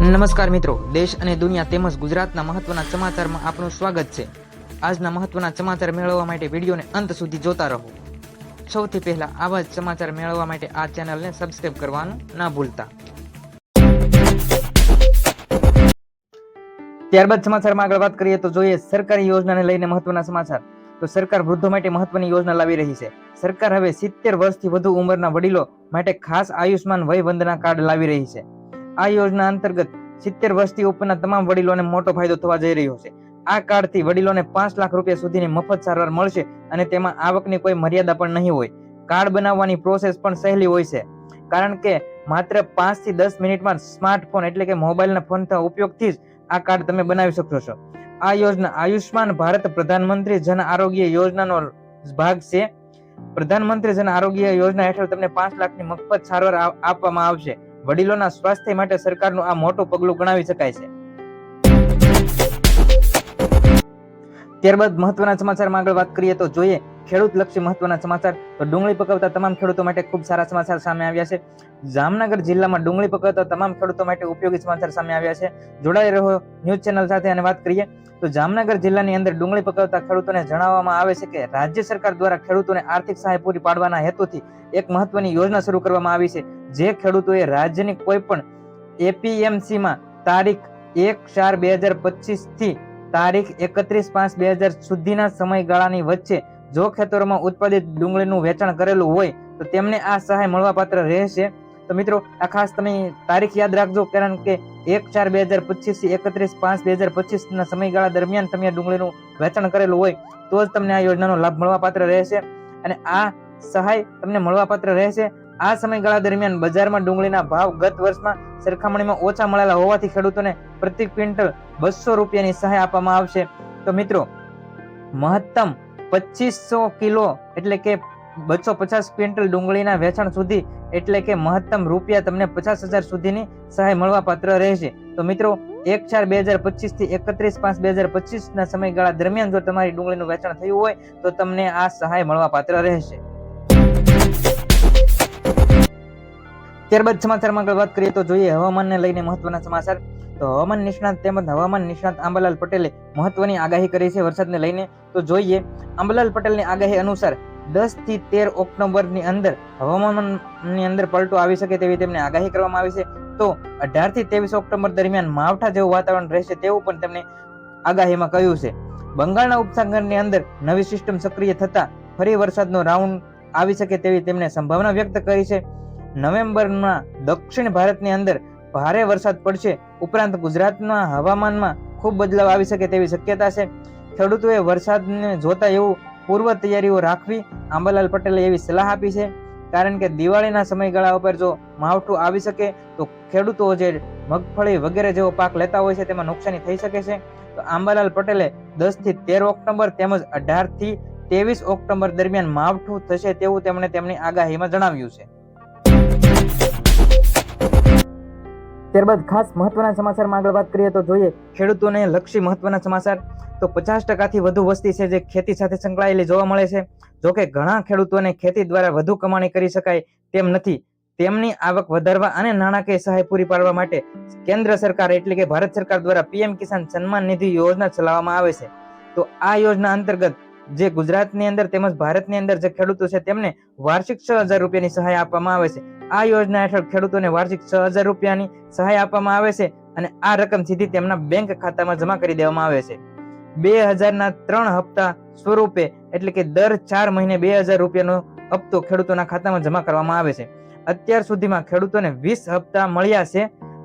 નમસ્કાર મિત્રો, દેશ અને દુનિયા તેમજ ગુજરાતના મહત્વના સમાચારમાં આપનું સ્વાગત છે। આજના મહત્વના સમાચાર મેળવવા માટે વિડીયોને અંત સુધી જોતા રહો। સૌથી પહેલા આવા જ સમાચાર મેળવવા માટે આ ચેનલને સબસ્ક્રાઇબ કરવાનું ના ભૂલતા। ત્યારબાદ સમાચારમાં આગળ વાત કરીએ તો જોઈએ સરકારી યોજનાને લઈને મહત્વના સમાચાર। તો સરકાર વૃદ્ધો માટે મહત્વની યોજના લાવી રહી છે। સરકાર હવે 70 વર્ષથી વધુ ઉંમરના વડીલો માટે ખાસ આયુષ્માન વય વંદના કાર્ડ લાવી રહી છે। આ યોજના અંતર્ગત 70 વર્ષથી ઉપરના તમામ વડીલોને મોટો ફાયદો થવા જઈ રહ્યો છે। આ કાર્ડથી વડીલોને 5 લાખ રૂપિયા સુધીની મફત સારવાર મળશે અને તેમાં આવકની કોઈ મર્યાદા પણ નહીં હોય। કાર્ડ બનાવવાની પ્રોસેસ પણ સહેલી હોય છે, કારણ કે માત્ર 5 થી 10 મિનિટમાં સ્માર્ટફોન એટલે કે મોબાઈલના ફોનના ઉપયોગથી જ આ કાર્ડ તમે બનાવી શકો છો। આ યોજના આયુષ્માન ભારત પ્રધાનમંત્રી જન આરોગ્ય યોજનાનો ભાગ છે। પ્રધાનમંત્રી જન આરોગ્ય યોજના હેઠળ તમને 5 લાખની મફત સારવાર આપવામાં આવશે। વડીલોના સ્વાસ્થ્ય માટે સરકારનું આ મોટું પગલું ગણાવી શકાય છે। ત્યારબાદ મહત્વના સમાચારમાં આગળ વાત કરીએ તો જોઈએ ખેડૂતલક્ષી મહત્વના સમાચાર। તો ડુંગળી પકવતા તમામ ખેડૂતો માટે ખૂબ સારા સમાચાર સામે આવ્યા છે। જામનગર જિલ્લામાં ડુંગળી પકવતા તમામ ખેડૂતો માટે ઉપયોગી સમાચાર સામે આવ્યા છે। જોડાઈ રહો ન્યૂઝ ચેનલ સાથે અને વાત કરીએ તો જામનગર જિલ્લાની અંદર ડુંગળી પકવતા ખેડૂતોને જણાવવામાં આવે છે કે રાજ્ય સરકાર દ્વારા ખેડૂતોને આર્થિક સહાય પૂરી પાડવાના હેતુથી એક મહત્વની યોજના શરૂ કરવામાં આવી છે। જે ખેડૂતોએ રાજ્યની કોઈ પણ એપીએમસીમાં તારીખ 1/4/2025 થી તારીખ 31/5/2000 સુધીના સમયગાળાની વચ્ચે જો ખેતરોમાં ઉત્પાદિત ડુંગળીનું વેચાણ કરેલું હોય તો તેમને આ સહાય મળવાપાત્ર રહેશે। તો મિત્રો આ ખાસ તમે તારીખ યાદ રાખજો, કારણ કે 1/4/2025 થી 31/5/2025 ના સમયગાળા દરમિયાન તમે ડુંગળીનું વેચાણ કરેલું હોય તો જ તમને આ યોજનાનો લાભ મળવાપાત્ર રહેશે અને આ સહાય તમને મળવાપાત્ર રહેશે। આ સમયગાળા દરમિયાન બજારમાં ડુંગળીના ભાવ ગત વર્ષમાં સરખામણીમાં ઓછા મળેલા હોવાથી ખેડૂતોને પ્રતિ ક્વિન્ટલ 200 રૂપિયાની સહાય આપવામાં આવશે। તો મિત્રો મહત્તમ 2500 કિલો એટલે કે 250 ક્વિન્ટલ ડુંગળીના વેચાણ સુધી એટલે કે મહત્તમ રૂપિયા તમને 50,000 સુધીની સહાય મળવાપાત્ર રહેશે। તો મિત્રો 1/4/2025 થી 31/5/2025 ના સમયગાળા દરમિયાન જો તમારી ડુંગળીનું વેચાણ થયું હોય તો તમને આ સહાય મળવાપાત્ર રહેશે। ત્યારબાદ સમાચારમાં આગળ વાત કરીએ તો જોઈએ હવામાનને લઈને મહત્વના સમાચાર। તો હવામાન નિષ્ણાત તેમજ હવામાન નિષ્ણાત આંબાલાલ પટેલે મહત્વની આગાહી કરી છે વરસાદને લઈને। તો જોઈએ આંબાલાલ પટેલની આગાહી અનુસાર 10 થી 13 ઓક્ટોબરની અંદર હવામાનની અંદર પલટો આવી શકે તેવી તેમને આગાહી કરવામાં આવી છે। તો 18 થી 23 ઓક્ટોબર દરમિયાન માવઠા જેવું વાતાવરણ રહેશે તેવું પણ તેમણે આગાહીમાં કહ્યું છે। બંગાળના ઉપસાગરની અંદર નવી સિસ્ટમ સક્રિય થતા ફરી વરસાદનો રાઉન્ડ આવી શકે તેવી તેમણે સંભાવના વ્યક્ત કરી છે। નવેમ્બરમાં દક્ષિણ ભારતની અંદર ભારે વરસાદ પડશે, ઉપરાંત ગુજરાતના હવામાનમાં ખૂબ બદલાવ આવી શકે તેવી શક્યતા છે। ખેડૂતોએ વરસાદને જોતા એવું પૂર્વ તૈયારીઓ રાખવી આંબાલાલ પટેલે એવી સલાહ આપી છે, કારણ કે દિવાળીના સમયગાળા ઉપર જો માવઠું આવી શકે તો ખેડૂતો જે મગફળી વગેરે જેવો પાક લેતા હોય છે તેમાં નુકસાની થઈ શકે છે। તો આંબાલાલ પટેલે 10 થી 13 ઓક્ટોબર તેમજ 18 થી 23 ઓક્ટોબર દરમિયાન માવઠું થશે તેવું તેમણે તેમની આગાહીમાં જણાવ્યું છે। ત્યારબાદ ખાસ મહત્વના સમાચારમાં આગળ વાત કરીએ તો જોઈએ ખેડૂતોને લક્ષી મહત્વના સમાચાર। તો 50% થી વધુ વસ્તી છે જે ખેતી સાથે સંકળાયેલી જોવા મળે છે। જોકે ઘણા ખેડૂતોને ખેતી દ્વારા વધુ કમાણી કરી શકાય તેમ નથી। તેમની આવક વધારવા અને નાણાકીય સહાય પૂરી પાડવા માટે કેન્દ્ર સરકાર એટલે કે ભારત સરકાર દ્વારા પીએમ કિસાન સન્માન નિધિ યોજના ચલાવવામાં આવે છે। તો આ યોજના અંતર્ગત જે ગુજરાતની અંદર તેમજ ભારતની અંદર જે ખેડૂતો છે તેમને વાર્ષિક 6,000 રૂપિયાની સહાય આપવામાં આવે છે। આ યોજના હેઠળ ખેડૂતોને વાર્ષિક 6,000 રૂપિયાની સહાય આપવામાં આવે છે અને આ રકમ સીધી તેમના બેંક ખાતામાં જમા કરી દેવામાં આવે છે। 2000ના 3 હપ્તા સ્વરૂપે એટલે કે દર 4 મહિને 2000 રૂપિયાનો હપ્તો ખેડૂતોના ખાતામાં જમા કરવામાં આવે છે। અત્યાર સુધીમાં ખેડૂતોને 20 હપ્તા મળ્યા છે।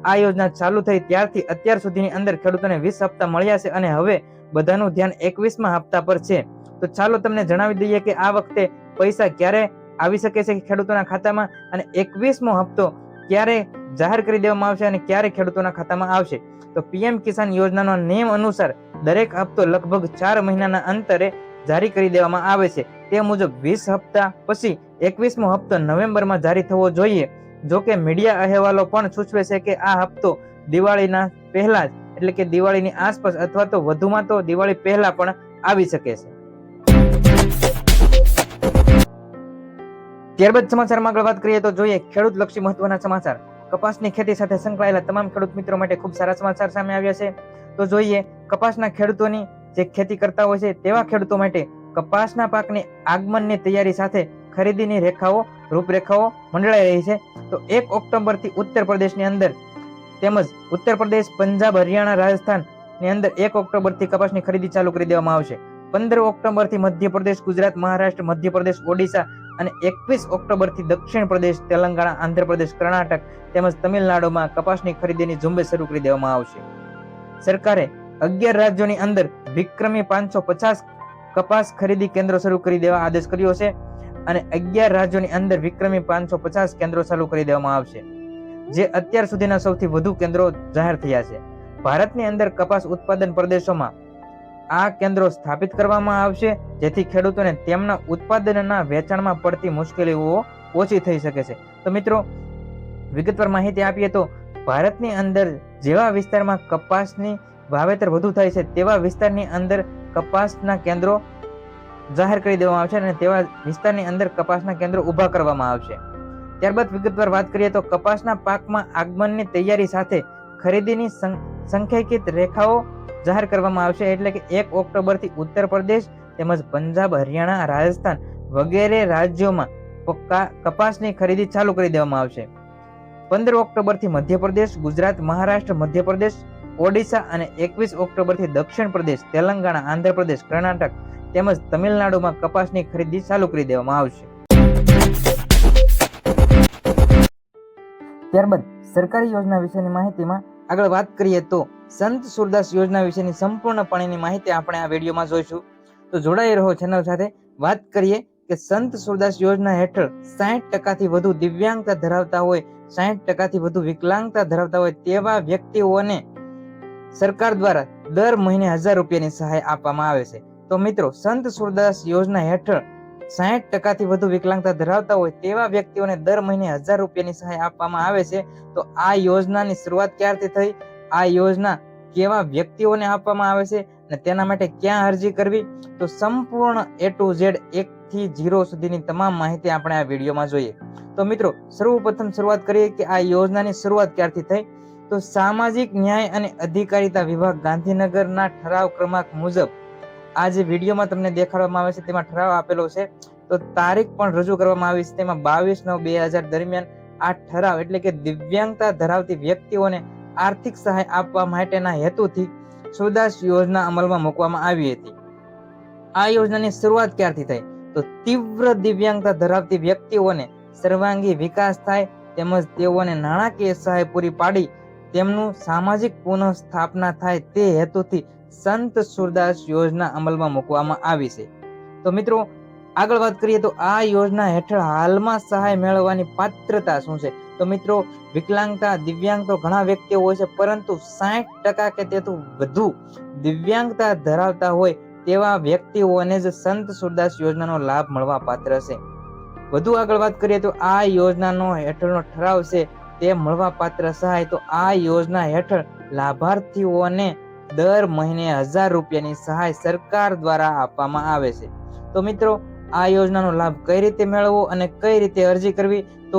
આ યોજના ચાલુ થઈ ત્યારથી અત્યાર સુધીની અંદર ખેડૂતોને 20 હપ્તા મળ્યા છે અને હવે બધાનું ધ્યાન 21મા હપ્તા પર છે। તો ચાલો તમને જણાવી દઈએ કે આ વખતે પૈસા ક્યારે આવી શકે છે ખેડૂતોના ખાતામાં અને 21મો હપ્તો ક્યારે જાહેર કરી દેવામાં આવશે અને ક્યારે ખેડૂતોના ખાતામાં આવશે। તો પીએમ કિસાન યોજનાના નિયમ અનુસાર દરેક હપ્તો લગભગ 4 મહિનાના અંતરે જારી કરી દેવામાં આવે છે। તે મુજબ 20 હપ્તા પછી 21મો હપ્તો નવેમ્બરમાં જારી થવો જોઈએ। જોકે મીડિયા અહેવાલો પણ સૂચવે છે કે આ હપ્તો દિવાળીના પહેલા જ એટલે કે દિવાળીની આસપાસ અથવા તો વધુમાં તો દિવાળી પહેલા પણ આવી શકે છે। ત્યારબાદ સમાચારમાં આગળ વાત કરીએ તો જોઈએ ખેડૂત લક્ષી મહત્વના સમાચાર। કપાસની ખેતી સાથે સંકળાયેલા તમામ ખેડૂત મિત્રો માટે ખૂબ સારા સમાચાર સામે આવ્યા છે. તો જોઈએ કપાસના ખેડૂતોની જે ખેતી કરતા હોય છે તેવા ખેડૂતો માટે કપાસના પાકની આગમનની તૈયારી સાથે ખરીદીની રૂપરેખાઓ મંડળાઈ રહી છે. તો 1 ઓક્ટોબરથી ઉત્તર પ્રદેશની અંદર તેમજ ઉત્તર પ્રદેશ, પંજાબ, હરિયાણા, રાજસ્થાનની અંદર 1 ઓક્ટોબરથી કપાસની ખરીદી ચાલુ કરી દેવામાં આવશે. 15 ઓક્ટોબરથી મધ્યપ્રદેશ, ગુજરાત, મહારાષ્ટ્ર, મધ્યપ્રદેશ, ઓડિશા અને 21 ઓક્ટોબરથી દક્ષિણ પ્રદેશ, તેલંગાણા, આંધ્રપ્રદેશ, કર્ણાટક તેમજ તમિલનાડુમાં કપાસની ખરીદીની ઝુંબેશ શરૂ કરી દેવામાં આવશે. સરકારે 11 રાજ્યોની અંદર વિક્રમી 550 કપાસ ખરીદી કેન્દ્રો શરૂ કરી દેવા આદેશ કર્યો છે અને 11 રાજ્યોની અંદર વિક્રમી 550 કેન્દ્રો ચાલુ કરી દેવામાં આવશે, જે અત્યાર સુધીના સૌથી વધુ કેન્દ્રો જાહેર થયા છે. ભારતની અંદર કપાસ ઉત્પાદન પ્રદેશોમાં આ કેન્દ્રો સ્થાપિત કરવામાં આવશે, જેથી ખેડૂતોને તેમના ઉત્પાદનના વેચાણમાં પડતી મુશ્કેલીઓ ઓછી થઈ શકે છે. તો મિત્રો, વિગતવાર માહિતી આપીએ તો ભારતની અંદર જેવા વિસ્તારમાં કપાસની વાવેતર વધુ થાય છે તેવા વિસ્તારની અંદર કપાસના કેન્દ્રો જાહેર કરી દેવામાં આવશે અને તેવા વિસ્તારની અંદર કપાસના કેન્દ્રો ઊભા કરવામાં આવશે. ત્યારબાદ વિગતવાર વાત કરીએ તો કપાસના પાકમાં આગમનની તૈયારી સાથે ખરીદીની સંખ્યાકિત રેખાઓ જાહેર કરવામાં આવશે. એટલે કે 1 ઓક્ટોબરથી ઉત્તર પ્રદેશ તેમજ પંજાબ, હરિયાણા, રાજસ્થાન વગેરે રાજ્યોમાં કપાસની ખરીદી ચાલુ કરી દેવામાં આવશે. 15 ઓક્ટોબરથી મધ્યપ્રદેશ, ગુજરાત, મહારાષ્ટ્ર, મધ્યપ્રદેશ, ઓડિશા અને 21 ઓક્ટોબરથી દક્ષિણ પ્રદેશ, તેલંગાણા, આંધ્રપ્રદેશ, કર્ણાટક તેમજ તમિલનાડુમાં કપાસની ખરીદી ચાલુ કરી દેવામાં આવશે. ત્યારબાદ સરકારી યોજના વિશેની માહિતીમાં આગળ વાત કરીએ તો સંત સુરદાસ યોજના વિશેની સંપૂર્ણપણેની માહિતી આપણે આ વિડીયોમાં જોઈશું. તો જોડાઈ રહો ચેનલ સાથે. વાત કરીએ કે સંત સુરદાસ યોજના હેઠળ 60% વધુ દિવ્યાંગતા ધરાવતા હોય, 60% વધુ વિકલાંગતા ધરાવતા હોય તેવા વ્યક્તિઓને સરકાર દ્વારા દર મહિને 1000 રૂપિયાની સહાય આપવામાં આવે છે. તો મિત્રો, સંત સુરદાસ યોજના હેઠળ 60% વધુ વિકલાંગતા ધરાવતા હોય તેવા વ્યક્તિઓને દર મહિને 1000 રૂપિયાની સહાય આપવામાં આવે છે. તો આ યોજનાની શરૂઆત ક્યારથી થઈ, આ યોજના કેવા વ્યક્તિઓને આપવામાં આવે છે અને તેના માટે ક્યાં અરજી કરવી, તો સંપૂર્ણ A to Z 1 થી 0 સુધીની તમામ માહિતી આપણે આ વિડીયોમાં જોઈએ. તો મિત્રો, સર્વપ્રથમ શરૂઆત કરીએ કે આ યોજનાની શરૂઆત ક્યારથી થઈ. તો સામાજિક ન્યાય અને અધિકારીતા વિભાગ ગાંધીનગરના ઠરાવ ક્રમાંક મુજબ આ જે વિડીયોમાં તમને દેખાડવામાં આવે છે તેમાં ઠરાવ આપેલો છે. તો તારીખ પણ રજૂ કરવામાં આવી છે, તેમાં 22/9/2000 દરમિયાન આ ઠરાવ એટલે કે દિવ્યાંગતા ધરાવતી વ્યક્તિઓને આર્થિક સહાય આપવા માટેના હેતુથી સુરદાસ યોજના અમલમાં મૂકવામાં આવી હતી. આ યોજનાની શરૂઆત ક્યારથી થઈ, તો તીવ્ર દિવ્યાંગતા ધરાવતી વ્યક્તિઓને સર્વાંગી વિકાસ થાય તેમજ તેઓને નાણાકીય સહાય પૂરી પાડી તેમનું સામાજિક પુનઃ સ્થાપના થાય તે હેતુથી સંત સુરદાસ યોજના અમલમાં મૂકવામાં આવી છે. તો મિત્રો, આગળ વાત કરીએ તો આ યોજના હેઠળ હાલમાં સહાય મેળવવાની પાત્રતા શું છે. તો મિત્રો, વિકલાંગતા, દિવ્યાંગ ઘણા વ્યક્તિઓ હોય છે, પરંતુ 60% કે તેથી વધુ દિવ્યાંગતા ધરાવતા હોય તેવા વ્યક્તિઓને જ સંત સુરદાસ યોજનાનો લાભ મળવા પાત્ર છે. વધુ આગળ વાત કરીએ તો આ યોજનાનો હેઠળનો ઠરાવ છે તે મળવા પાત્ર સહાય. તો આ યોજના હેઠળ લાભાર્થીઓને દર મહિને 1000 રૂપિયાની સહાય સરકાર દ્વારા આપવામાં આવે છે. તો મિત્રો, આ યોજનાનો લાભ કઈ રીતે મેળવવો અને કઈ રીતે અરજી કરવી, તો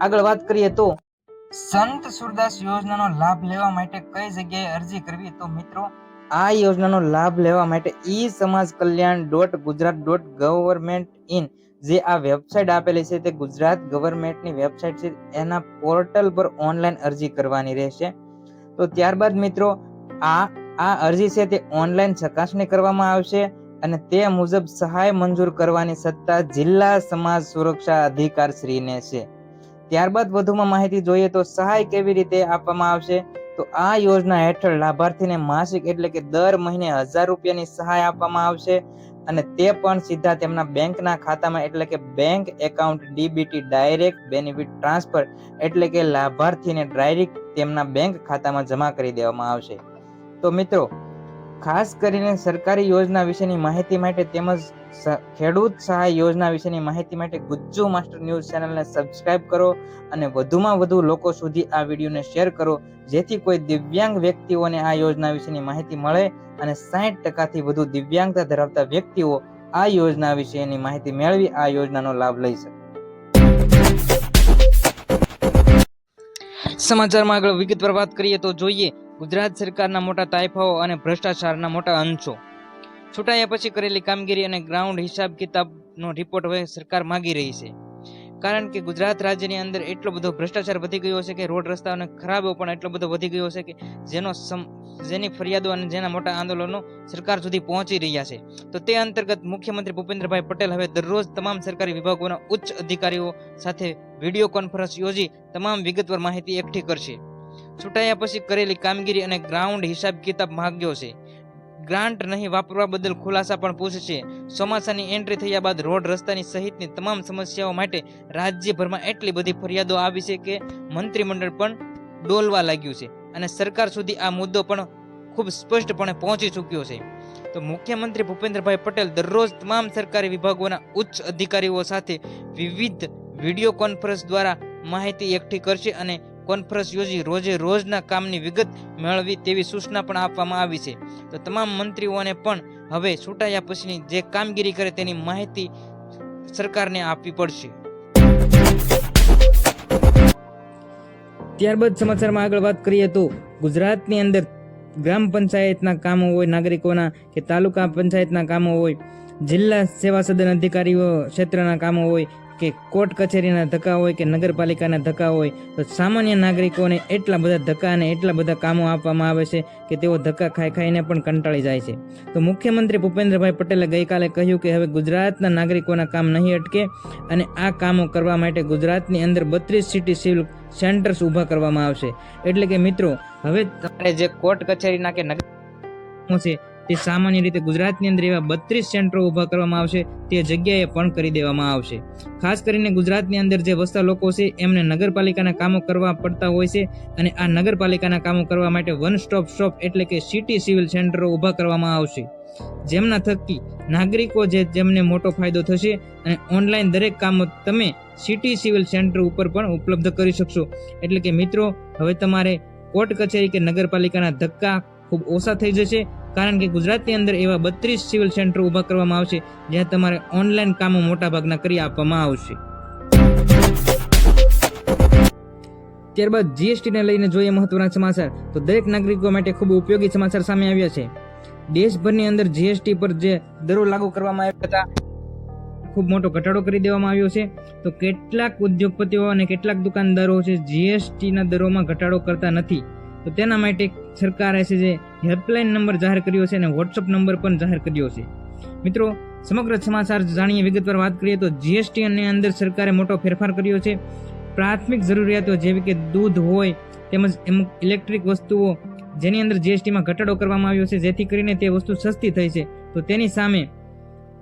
આગળ વાત કરીએ તો સંત સુરદાસ યોજનાનો લાભ લેવા માટે કઈ જગ્યાએ અરજી કરવી. તો મિત્રો, આ યોજનાનો લાભ લેવા માટે e-samajkalyan.gujarat.government.in જે આ વેબસાઇટ આપેલી છે તે ગુજરાત ગવર્મેન્ટની વેબસાઇટ છે, એના પોર્ટલ પર ઓનલાઈન અરજી કરવાની રહેશે. તો ત્યારબાદ મિત્રો, આ અરજી છે તે ઓનલાઈન ચકાસણી કરવામાં આવશે અને તે મુજબ સહાય મંજૂર કરવાની સત્તા જિલ્લા સમાજ સુરક્ષા અધિકાર શ્રીને છે. ત્યારબાદ વધુમાં માહિતી જોઈએ તો સહાય કેવી રીતે આપવામાં આવશે. તો આ યોજના હેઠળ લાભાર્થીને માસિક એટલે કે દર મહિને 1000 રૂપિયાની સહાય આપવામાં આવશે અને તે પણ સીધા તેમના બેંકના ખાતામાં એટલે કે bank account DBT direct benefit transfer એટલે કે લાભાર્થીને ડાયરેક્ટ તેમના બેંક ખાતામાં જમા કરી દેવામાં આવશે. તો મિત્રો, ખાસ કરીને સરકારી યોજના વિશેની માહિતી માટે તેમજ ખેડૂત સહાય યોજના વિશેની માહિતી માટે ગુજ્જુ માસ્ટર ન્યૂઝ ચેનલને સબસ્ક્રાઇબ કરો અને વધુમાં વધુ લોકો સુધી આ વિડીયોને શેર કરો, જેથી કોઈ દિવ્યાંગ વ્યક્તિઓને આ યોજના વિશેની માહિતી મળે અને 60% થી વધુ દિવ્યાંગતા ધરાવતા વ્યક્તિઓ આ યોજના વિશેની માહિતી મેળવી આ યોજનાનો લાભ લઈ શકે. સમાચારમાં આગળ વિગતવાર વાત કરીએ તો જોઈએ ગુજરાત સરકારના મોટા તાઇફાઓ અને ભ્રષ્ટાચારના મોટા અંશો. છૂટાયા પછી કરેલી કામગીરી અને ગ્રાઉન્ડ હિસાબ કિતાબનો રિપોર્ટ હવે સરકાર માંગી રહી છે. કારણ કે ગુજરાત રાજ્યની અંદર એટલો બધો ભ્રષ્ટાચાર વધી ગયો છે કે રોડ રસ્તા અને ખરાબો પણ એટલો બધો વધી ગયો છે કે જેની ફરિયાદો અને જેના મોટા આંદોલનો સરકાર સુધી પહોંચી રહ્યા છે. તો તે અંતર્ગત મુખ્યમંત્રી ભૂપેન્દ્રભાઈ પટેલ હવે દરરોજ તમામ સરકારી વિભાગોના ઉચ્ચ અધિકારીઓ સાથે વિડીયો કોન્ફરન્સ યોજી તમામ વિગતવાર માહિતી એકઠી કરશે. છૂટાયા પછી કરેલી કામગીરી અને ગ્રાઉન્ડ હિસાબ કિતાબ માંગ્યો છે. ગ્રાન્ટ નહીં વાપરવા બદલ ખુલાસા પણ પૂછશે. ચોમાસાની એન્ટ્રી થયા બાદ રોડ રસ્તાની સહિતની તમામ સમસ્યાઓ માટે રાજ્યભરમાં એટલી બધી ફરિયાદો આવી છે કે મંત્રીમંડળ પણ ડોલવા લાગ્યું છે અને સરકાર સુધી આ મુદ્દો પણ ખૂબ સ્પષ્ટપણે પહોંચી ચૂક્યો છે. તો મુખ્યમંત્રી ભૂપેન્દ્રભાઈ પટેલ દરરોજ તમામ સરકારી વિભાગોના ઉચ્ચ અધિકારીઓ સાથે વિવિધ વિડીયો કોન્ફરન્સ દ્વારા માહિતી એકઠી કરશે અને કોન્ફરન્સ યોજી રોજે રોજના કામની વિગત મેળવી તેવી સૂચના પણ આપવામાં આવી છે. તો તમામ મંત્રીઓને પણ હવે છૂટાયા પછીની જે કામગીરી કરે તેની માહિતી સરકારને આપવી પડશે. ત્યારબાદ સમાચારમાં આગળ વાત કરીએ તો ગુજરાતની અંદર ગ્રામ પંચાયતના કામો હોય નાગરિકોના કે તાલુકા પંચાયતના કામો હોય, જિલ્લા સેવા સદન અધિકારીઓ ક્ષેત્રના કામો હોય કે કોર્ટ કચેરીના ધક્કા હોય કે નગરપાલિકાના ધક્કા હોય, તો સામાન્ય નાગરિકોને એટલા બધા ધક્કા અને એટલા બધા કામો આપવામાં આવે છે કે તેઓ ધક્કા ખાઈને પણ કંટાળી જાય છે. તો મુખ્યમંત્રી ભૂપેન્દ્રભાઈ પટેલે ગઈકાલે કહ્યું કે હવે ગુજરાતના નાગરિકોના કામ નહીં અટકે અને આ કામો કરવા માટે ગુજરાતની અંદર 32 સિટી સિવિલ સેન્ટર્સ ઊભા કરવામાં આવશે. એટલે કે મિત્રો હવે તમારે જે કોર્ટ કચેરીના કે નગર છે તે સામાન્ય રીતે ગુજરાતની અંદર એવા 32 સેન્ટરો ઊભા કરવામાં આવશે, તે જગ્યાએ પણ કરી દેવામાં આવશે. ખાસ કરીને ગુજરાતની અંદર જે વસતા લોકો છે એમને નગરપાલિકાના કામો કરવા પડતા હોય છે અને આ નગરપાલિકાના કામો કરવા માટે વન સ્ટોપ શોપ એટલે કે સિટી સિવિલ સેન્ટરો ઊભા કરવામાં આવશે, જેમના થકી નાગરિકો જેમને મોટો ફાયદો થશે અને ઓનલાઈન દરેક કામો તમે સિટી સિવિલ સેન્ટર ઉપર પણ ઉપલબ્ધ કરી શકશો. એટલે કે મિત્રો હવે તમારે કોર્ટ કચેરી કે નગરપાલિકાના ધક્કા ખૂબ ઓછા થઈ જશે, કારણ કે ગુજરાતની અંદર એવા 32 સિવિલ સેન્ટર ઊભા કરવામાં આવશે જ્યાં તમારે ઓનલાઈન કામો મોટા ભાગના કરી આપવામાં આવશે. ત્યારબાદ જીએસટીને લઈને જોઈએ મહત્વના સમાચાર. તો દરેક નાગરિકો માટે ખૂબ ઉપયોગી સમાચાર સામે આવ્યા છે. દેશભરની અંદર જીએસટી પર જે દરો લાગુ કરવામાં આવ્યા હતા ખૂબ મોટો ઘટાડો કરી દેવામાં આવ્યો છે. તો કેટલાક ઉદ્યોગપતિઓ અને કેટલાક દુકાનદારો છે જીએસટીના દરોમાં ઘટાડો કરતા નથી. તો તેના માટે સરકારે છે જે હેલ્પલાઇન નંબર જાહેર કર્યો છે અને વોટ્સઅપ નંબર પણ જાહેર કર્યો છે. મિત્રો સમગ્ર સમાચાર જાણીએ વિગતવાર વાત કરીએ તો જીએસટી ની અંદર સરકારે મોટો ફેરફાર કર્યો છે. પ્રાથમિક જરૂરિયાતો જેવી કે દૂધ હોય તેમજ અમુક ઇલેક્ટ્રિક વસ્તુઓ જેની અંદર જીએસટીમાં ઘટાડો કરવામાં આવ્યો છે, જેથી કરીને તે વસ્તુ સસ્તી થઈ છે. તો તેની સામે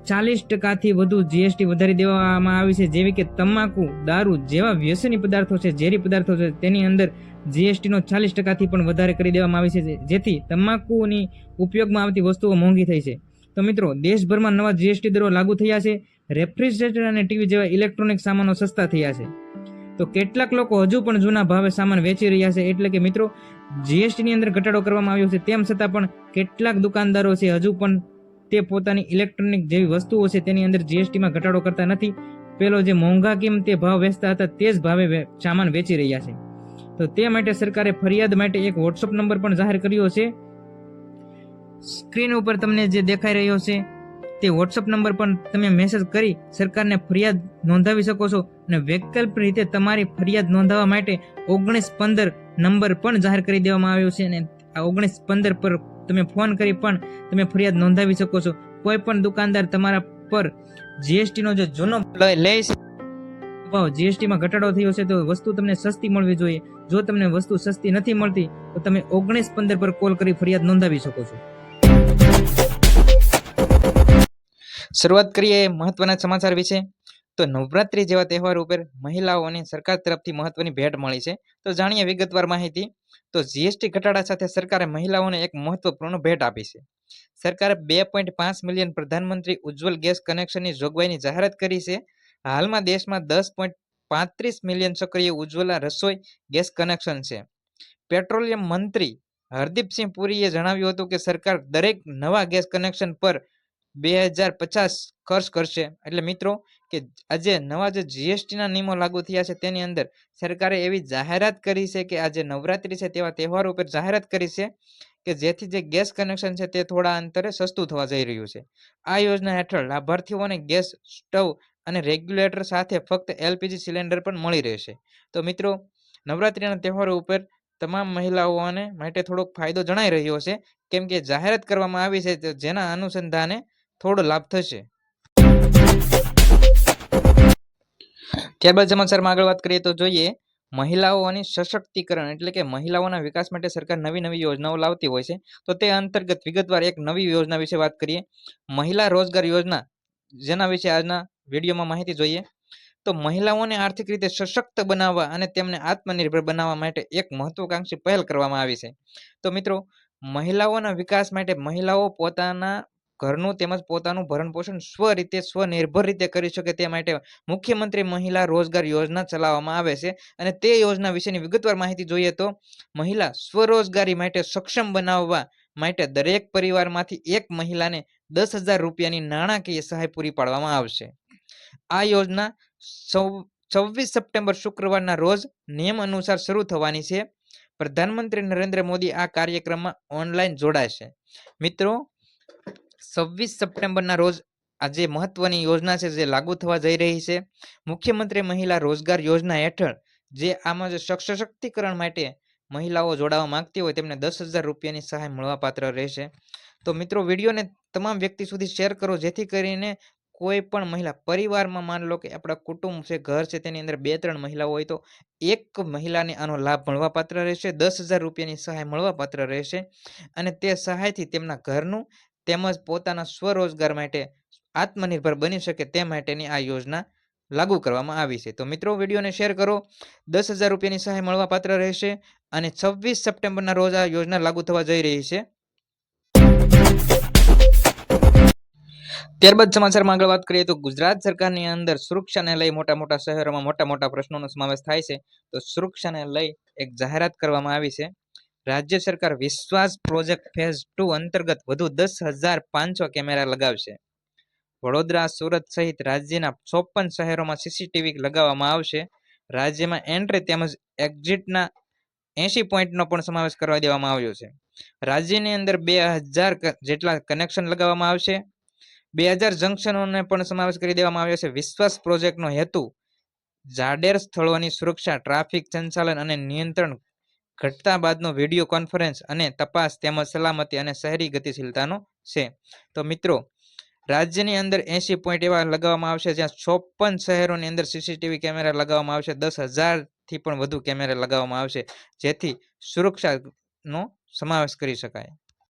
40% વધુ જીએસટી વધારી દેવામાં આવી છે. જેવી કે તમાકુ, દારૂ જેવા વ્યસની પદાર્થો છે, ઝેરી પદાર્થો છે, તેની અંદર જીએસટીનો 40% પણ વધારે કરી દેવામાં આવી છે, જેથી તમાકુની ઉપયોગમાં આવતી વસ્તુઓ મોંઘી થઈ છે. તો મિત્રો દેશભરમાં નવા જીએસટી દરો લાગુ થયા છે. રેફ્રિજરેટર અને ટીવી જેવા ઇલેક્ટ્રોનિક સામાનો સસ્તા થયા છે. તો કેટલાક લોકો હજુ પણ જૂના ભાવે સામાન વેચી રહ્યા છે. એટલે કે મિત્રો જીએસટીની અંદર ઘટાડો કરવામાં આવ્યો છે, તેમ છતાં પણ કેટલાક દુકાનદારો છે હજુ પણ તે પોતાની ઇલેક્ટ્રોનિક જેવી વસ્તુઓ છે તેની અંદર જીએસટીમાં ઘટાડો કરતા નથી. પેલો જે મોંઘા કિંમતે ભાવ વેચતા હતા તે જ ભાવે સામાન વેચી રહ્યા છે. તો તે માટે સરકારે ફરિયાદ માટે એક વોટ્સઅપ નંબર પણ જાહેર કર્યો છે. સ્ક્રીન ઉપર તમને જે દેખાઈ રહ્યો છે તે વોટ્સઅપ નંબર પર તમે મેસેજ કરી સરકારને ફરિયાદ નોંધાવી શકો છો અને વૈકલ્પિક રીતે તમારી ફરિયાદ નોંધાવવા માટે 1915 નંબર પણ જાહેર કરી દેવામાં આવ્યો છે અને આ 1915 પર તમે ફોન કરી પણ તમે ફરિયાદ નોંધાવી શકો છો. કોઈ પણ દુકાનદાર તમારા પર જીએસટીનો જે જૂનો લે છે ભાવ જીએસટીમાં ઘટાડો થયો છે તો વસ્તુ તમને સસ્તી મળવી જોઈએ. જો તમને વસ્તુ સસ્તી નથી મળતી તો તમે 1915 પર કોલ કરી ફરિયાદ નોંધાવી શકો છો. શરૂઆત કરીએ મહત્વના સમાચાર વિશે. તો નવરાત્રી જેવા તહેવાર ઉપર મહિલાઓને સરકાર તરફથી મહત્વની ભેટ મળી છે. તો જાણીએ વિગતવાર માહિતી. તો જીએસટી ઘટાડા સાથે સરકારે મહિલાઓને એક મહત્વપૂર્ણ ભેટ આપી છે. સરકારે 2.5 મિલિયન પ્રધાનમંત્રી ઉજ્જવલ ગેસ કનેક્શનની જોગવાઈની જાહેરાત કરી છે. હાલમાં દેશમાં 10.35 મિલિયન સક્રિય ઉજ્જવલા રસોઈ ગેસ કનેક્શન છે. પેટ્રોલિયમ મંત્રી હરદીપસિંહ પુરીએ જણાવ્યું હતું કે સરકાર દરેક નવા ગેસ કનેક્શન પર 2050 ખર્ચ કરશે. એટલે મિત્રો કે આજે નવા જે જીએસટીના નિયમો લાગુ થયા છે તેની અંદર સરકારે એવી જાહેરાત કરી છે કે આજે નવરાત્રી છે તેવા તહેવારો ઉપર જાહેરાત કરી છે કે જેથી જે ગેસ કનેક્શન છે તે થોડા અંતરે સસ્તું થવા જઈ રહ્યું છે. આ યોજના હેઠળ લાભાર્થીઓને ગેસ સ્ટવ અને રેગ્યુલેટર સાથે ફક્ત એલપીજી સિલિન્ડર પણ મળી રહેશે. તો મિત્રો નવરાત્રીના તહેવારો ઉપર તમામ મહિલાઓને માટે થોડોક ફાયદો જણાઈ રહ્યો છે કેમ કે જાહેરાત કરવામાં આવી છે જેના અનુસંધાને થોડો લાભ થશે. ત્યારબાદ સમાચારમાં આગળ વાત કરીએ તો જોઈએ મહિલાઓની સશક્તિકરણ એટલે કે મહિલાઓના વિકાસ માટે સરકાર નવી યોજનાઓ લાવતી હોય છે. તો તે અંતર્ગત વિગતવાર એક નવી યોજના વિશે વાત કરીએ. મહિલા રોજગાર યોજના, જેના વિશે આજના વિડીયોમાં માહિતી જોઈએ. તો મહિલાઓને આર્થિક રીતે સશક્ત બનાવવા અને તેમને આત્મનિર્ભર બનાવવા માટે એક મહત્વકાંક્ષી પહેલ કરવામાં આવી છે. તો મિત્રો મહિલાઓના વિકાસ માટે મહિલાઓ પોતાના ઘરનું તેમજ પોતાનું ભરણ પોષણ સ્વનિર્ભર રીતે કરી શકે તે માટે મુખ્યમંત્રી મહિલા રોજગાર યોજના ચલાવવામાં આવે છે. અને તે યોજના વિશેની વિગતવાર માહિતી જોઈએ તો મહિલા સ્વરોજગારી માટે સક્ષમ બનાવવા માટે દરેક પરિવારમાંથી એક મહિલાને 10,000 રૂપિયાની નાણાકીય સહાય પૂરી પાડવામાં આવશે. આ યોજના 26 સપ્ટેમ્બર શુક્રવારના રોજ નિયમ અનુસાર શરૂ થવાની છે. પ્રધાનમંત્રી નરેન્દ્ર મોદી આ કાર્યક્રમમાં ઓનલાઈન જોડાશે. મિત્રો 26 સપ્ટેમ્બરના રોજ આજે મહત્વની યોજના છે જે લાગુ થવા જઈ રહી છે. મુખ્યમંત્રી મહિલા રોજગાર યોજના હેઠળ જે આમાં જે સશક્તિકરણ માટે મહિલાઓ જોડાવા માંગતી હોય તેમને 10,000 રૂપિયાની સહાય મળવાપાત્ર રહેશે. તો મિત્રો વિડીયોને તમામ વ્યક્તિ સુધી શેર કરો જેથી કરીને કોઈ પણ મહિલા પરિવારમાં માન લો કે આપણા કુટુંબ છે, ઘર છે, તેની અંદર 2-3 મહિલાઓ હોય તો એક મહિલાને આનો લાભ મળવાપાત્ર રહેશે. 10,000 રૂપિયાની સહાય મળવાપાત્ર રહેશે અને તે સહાયથી તેમના ઘરનું તેમજ પોતાના સ્વરોજગાર માટે આત્મનિર્ભર બની શકે તે માટેની આ યોજના લાગુ કરવામાં આવી છે. તો મિત્રો વિડીયોને શેર કરો. 10,000 રૂપિયાની સહાય મળવાપાત્ર રહેશે અને 26 સપ્ટેમ્બરના રોજ આ યોજના લાગુ થવા જઈ રહી છે. ત્યારબાદ સમાચારમાં આગળ વાત કરીએ તો ગુજરાત સરકારની અંદર સુરક્ષાને લઈ મોટા શહેરોમાં મોટા પ્રશ્નોનો સમાવેશ થાય છે. તો સુરક્ષાને લઈ એક જાહેરાત કરવામાં આવી છે. રાજ્ય સરકાર વિશ્વાસ પ્રોજેક્ટ ફેઝ 2 અંતર્ગત વધુ 10,500 કેમેરા લગાવશે. વડોદરા, સુરત સહિત રાજ્યના 54 શહેરોમાં સીસીટીવી લગાવવામાં આવશે. રાજ્યમાં એન્ટ્રી તેમજ એક્ઝિટના 80 પોઈન્ટનો પણ સમાવેશ કરવા દેવામાં આવ્યો છે. રાજ્યની અંદર 2,000 જેટલા કનેક્શન લગાવવામાં આવશે. 2,000 જંકશનોને પણ સમાવેશ કરી દેવામાં આવ્યો છે. વિશ્વાસ પ્રોજેક્ટનો હેતુ જાડેર સ્થળોની સુરક્ષા, ટ્રાફિક સંચાલન અને નિયંત્રણ, ઘટના બાદનો વિડીયો કોન્ફરન્સ અને તપાસ તેમજ સલામતી અને શહેરી ગતિશીલતાનો છે. તો મિત્રો રાજ્યની અંદર 80 પોઈન્ટ એવા લગાવવામાં આવશે જ્યાં 54 શહેરોની અંદર સીસીટીવી કેમેરા લગાવવામાં આવશે. 10,000 થી પણ વધુ કેમેરા લગાવવામાં આવશે જેથી સુરક્ષાનો સમાવેશ કરી શકાય.